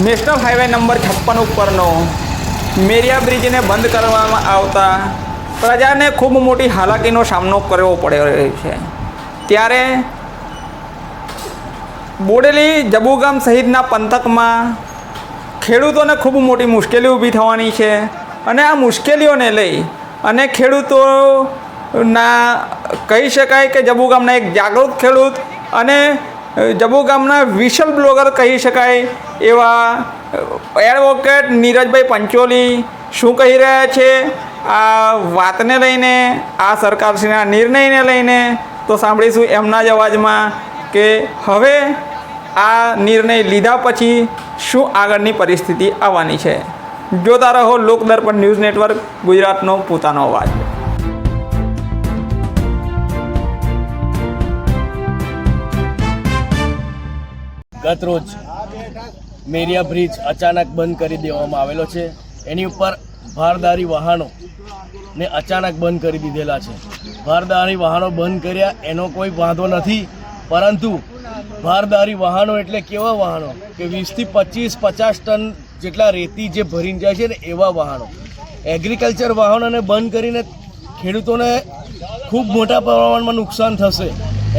National highway number 56 ઉપરનો મેરિયા બ્રિજને બંધ કરવામાં આવતા પ્રજાને ખૂબ મોટી હાલાકીનો સામનો કરવો પડી રહ્યો છે। ત્યારે બોડેલી જબુગામ સહિતના પંથકમાં ખેડૂતોને ખૂબ મોટી મુશ્કેલી ઊભી થવાની છે અને આ મુશ્કેલીઓને લઈ અને ખેડૂતોના કહી શકાય કે જબુગામના એક જાગૃત ખેડૂત અને જબુગામના વિશલ બ્લોગર કહી શકાય એવા એડવોકેટ નીરજભાઈ પંચોલી શું કહી રહ્યા છે આ વાતને લઈને, આ સરકારશ્રીના નિર્ણયને લઈને, તો સાંભળીશું એમના જ અવાજમાં કે હવે આ નિર્ણય લીધા પછી શું આગળની પરિસ્થિતિ આવવાની છે। જોતા રહો લોકદર્પણ ન્યૂઝ નેટવર્ક, ગુજરાતનો પોતાનો અવાજ। ગત રોજ મેરિયા બ્રિજ અચાનક બંધ કરી દેવામાં આવેલો છે। એની ઉપર ભારદારી વાહનો ને અચાનક બંધ કરી દીધેલા છે। ભારદારી વાહનો બંધ કર્યા એનો કોઈ વાંધો નથી, પરંતુ ભારદારી વાહનો એટલે કેવા વાહનો કે 20 થી 25-50 ટન જેટલા રેતી જે ભરીને જાય છે ને એવા વાહનો। એગ્રીકલ્ચર વાહનોને બંધ કરીને ખેડૂતોને ખૂબ મોટા પ્રમાણમાં નુકસાન થશે।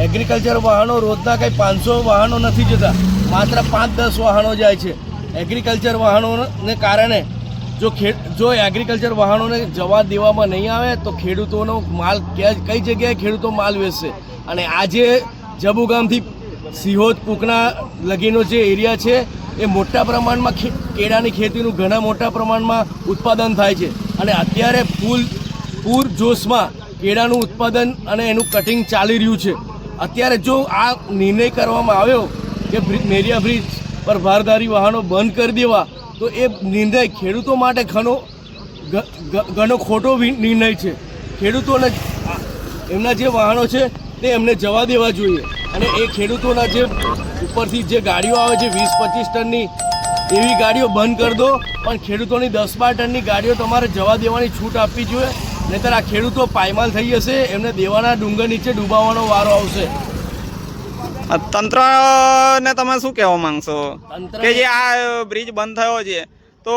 એગ્રીકલ્ચર વાહનો રોજના કંઈ 500 વાહનો નથી જતા, માત્ર 5-10 વાહનો જાય છે। એગ્રીકલ્ચર વાહનોને કારણે જો એગ્રીકલ્ચર વાહનોને જવા દેવામાં નહીં આવે તો ખેડૂતોનો માલ કઈ જગ્યાએ ખેડૂતો માલ વેચશે। અને આજે જબુગામથી સિહોદ કુકના લગીનો જે એરિયા છે એ મોટા પ્રમાણમાં કેળાની ખેતીનું ઘણા મોટા પ્રમાણમાં ઉત્પાદન થાય છે અને અત્યારે પૂર જોશમાં કેળાનું ઉત્પાદન અને એનું કટિંગ ચાલી રહ્યું છે। અત્યારે જો આ નિર્ણય કરવામાં આવ્યો કે મેરિયા બ્રિજ પર ભારદારી વાહનો બંધ કરી દેવા, તો એ નિર્ણય ખેડૂતો માટે ઘણો ખોટો નિર્ણય છે। ખેડૂતોને એમના જે વાહનો છે તે એમને જવા દેવા જોઈએ અને એ ખેડૂતોના જે ઉપરથી જે ગાડીઓ આવે છે 20-25 ટનની, એવી ગાડીઓ બંધ કરી દો, પણ ખેડૂતોની 10-12 ટનની ગાડીઓ તમારે જવા દેવાની છૂટ આપવી જોઈએ, નહીંતર આ ખેડૂતો પાયમાલ થઈ જશે, એમને દેવાના ડુંગર નીચે ડૂબાવવાનો વારો આવશે। તંત્રને તમે શું કહેવા માંગશો કે જે આ બ્રિજ બંધ થયો છે તો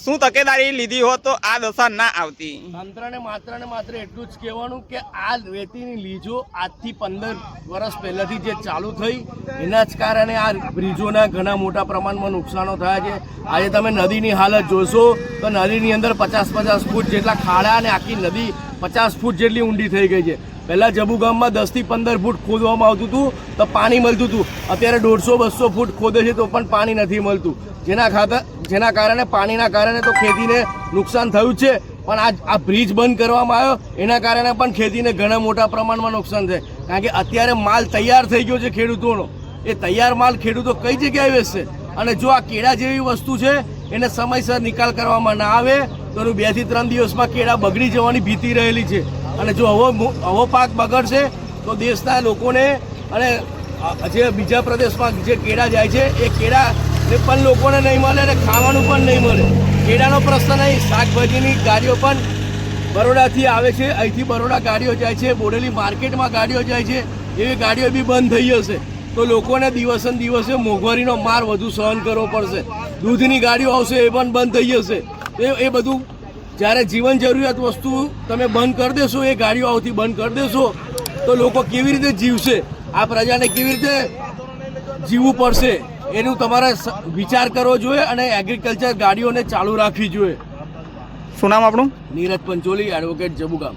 શું તકેદારી લીધી હોત તો આ દશા ના આવતી? તંત્રને માત્ર એટલું જ કહેવાનું કે આ રેતીની લીજો આજથી 15 વર્ષ પહેલાંથી જે ચાલુ થઈ એના જ કારણે આ બ્રિજોના ઘણા મોટા પ્રમાણમાં નુકસાનો થયા છે। આજે તમે નદીની હાલત જોશો તો નદીની અંદર 50-50 ફૂટ જેટલા ખાડા અને આખી નદી 50 ફૂટ જેટલી ઊંડી થઈ ગઈ છે। પહેલાં જબુગામમાં 10 થી 15 ફૂટ ખોદવામાં આવતું હતું તો પાણી મળતું હતું, અત્યારે 150-200 ફૂટ ખોદે છે તો પણ પાણી નથી મળતું, જેના કારણે પાણીના કારણે તો ખેતીને નુકસાન થયું છે। પણ આ બ્રિજ બંધ કરવામાં આવ્યો એના કારણે પણ ખેતીને ઘણા મોટા પ્રમાણમાં નુકસાન થાય, કારણ કે અત્યારે માલ તૈયાર થઈ ગયો છે ખેડૂતોનો, એ તૈયાર માલ ખેડૂતો કઈ જગ્યાએ વેચશે? અને જો આ કેળા જેવી વસ્તુ છે એને સમયસર નિકાલ કરવામાં ના આવે તો 2 થી 3 દિવસમાં કેળા બગડી જવાની ભીતિ રહેલી છે। અને જો આવો પાક બગડશે તો દેશના લોકોને અને જે બીજા પ્રદેશમાં જે કેળા જાય છે એ કેળાને પણ લોકોને નહીં મળે અને ખાવાનું પણ નહીં મળે। કેળાનો પ્રશ્ન નહીં, શાકભાજીની ગાડીઓ પણ બરોડાથી આવે છે, અહીંથી બરોડા ગાડીઓ જાય છે, બોડેલી માર્કેટમાં ગાડીઓ જાય છે, એવી ગાડીઓ બી બંધ થઈ જશે તો લોકોને દિવસે દિવસે મોંઘવારીનો માર વધુ સહન કરવો પડશે। દૂધની ગાડીઓ આવશે એ પણ બંધ થઈ જશે। એ બધું જ્યારે જીવન જરૂરિયાત વસ્તુ તમે બંધ કરી દેશો, એ ગાડીઓ આવતી બંધ કરી દેશો તો લોકો કેવી રીતે જીવશે? આ પ્રજાને કેવી રીતે જીવવું પડશે એનું તમારે વિચાર કરવો જોઈએ અને એગ્રીકલ્ચર ગાડીઓને ચાલુ રાખવી જોઈએ। શું નામ આપણું? નીરજ પંચોલી, એડવોકેટ, જબુગામ।